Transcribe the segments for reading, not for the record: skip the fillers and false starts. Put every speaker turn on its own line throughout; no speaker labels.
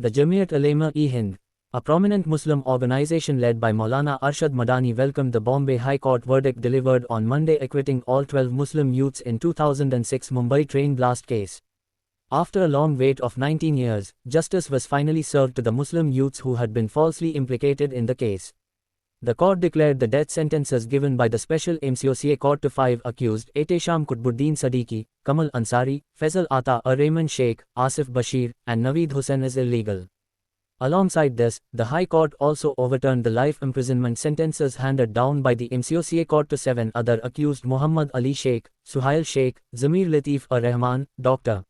The Jamiat Ulema-e-Hind, a prominent Muslim organization led by Maulana Arshad Madani, welcomed the Bombay High Court verdict delivered on Monday acquitting all 12 Muslim youths in 2006 Mumbai train blast case. After a long wait of 19 years, justice was finally served to the Muslim youths who had been falsely implicated in the case. The court declared the death sentences given by the Special MCOCA Court to 5 accused Ehtesham Qutbuddin Siddiqui, Kamal Ansari, Faisal Ata, Rehman Sheikh, Asif Bashir, and Naveed Hussain as illegal. Alongside this, the High Court also overturned the life imprisonment sentences handed down by the MCOCA Court to 7 other accused Muhammad Ali Sheikh, Suhail Sheikh, Zamir Latif Rahman, Dr.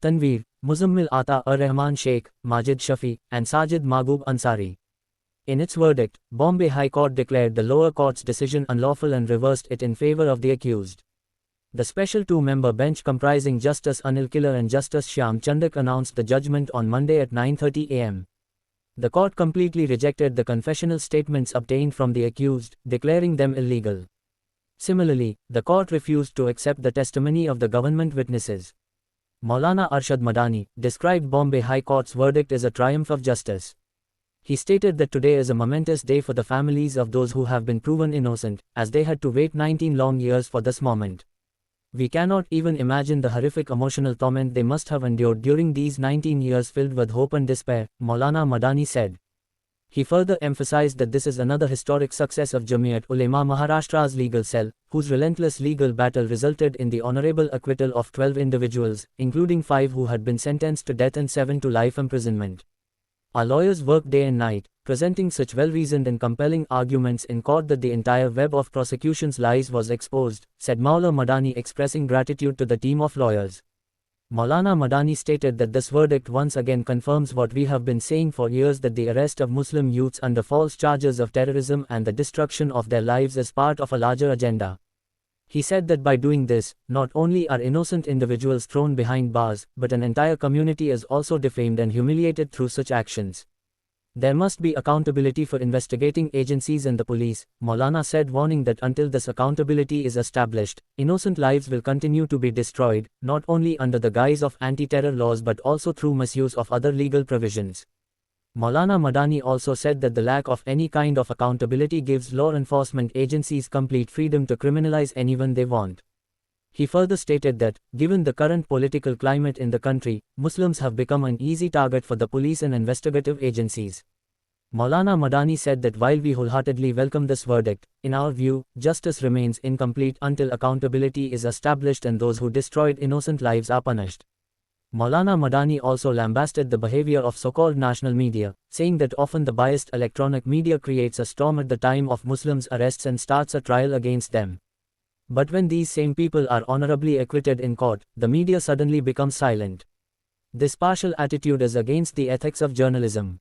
Tanveer, Muzammil Ata Rahman Sheikh, Majid Shafi, and Sajid Mahbub Ansari. In its verdict, Bombay High Court declared the lower court's decision unlawful and reversed it in favor of the accused. The special two-member bench comprising Justice Anil Killer and Justice Shyam Chandak announced the judgment on Monday at 9:30 am. The court completely rejected the confessional statements obtained from the accused, declaring them illegal. Similarly, the court refused to accept the testimony of the government witnesses. Maulana Arshad Madani described Bombay High Court's verdict as a triumph of justice. He stated that today is a momentous day for the families of those who have been proven innocent, as they had to wait 19 long years for this moment. We cannot even imagine the horrific emotional torment they must have endured during these 19 years filled with hope and despair, Maulana Madani said. He further emphasized that this is another historic success of Jamiat Ulema Maharashtra's legal cell, whose relentless legal battle resulted in the honorable acquittal of 12 individuals, including 5 who had been sentenced to death and 7 to life imprisonment. Our lawyers worked day and night, presenting such well-reasoned and compelling arguments in court that the entire web of prosecution's lies was exposed, said Maula Madani, expressing gratitude to the team of lawyers. Maulana Madani stated that this verdict once again confirms what we have been saying for years, that the arrest of Muslim youths under false charges of terrorism and the destruction of their lives is part of a larger agenda. He said that by doing this, not only are innocent individuals thrown behind bars, but an entire community is also defamed and humiliated through such actions. There must be accountability for investigating agencies and the police, Maulana said, warning that until this accountability is established, innocent lives will continue to be destroyed, not only under the guise of anti-terror laws but also through misuse of other legal provisions. Maulana Madani also said that the lack of any kind of accountability gives law enforcement agencies complete freedom to criminalize anyone they want. He further stated that, given the current political climate in the country, Muslims have become an easy target for the police and investigative agencies. Maulana Madani said that while we wholeheartedly welcome this verdict, in our view, justice remains incomplete until accountability is established and those who destroyed innocent lives are punished. Maulana Madani also lambasted the behavior of so-called national media, saying that often the biased electronic media creates a storm at the time of Muslims' arrests and starts a trial against them. But when these same people are honorably acquitted in court, the media suddenly becomes silent. This partial attitude is against the ethics of journalism.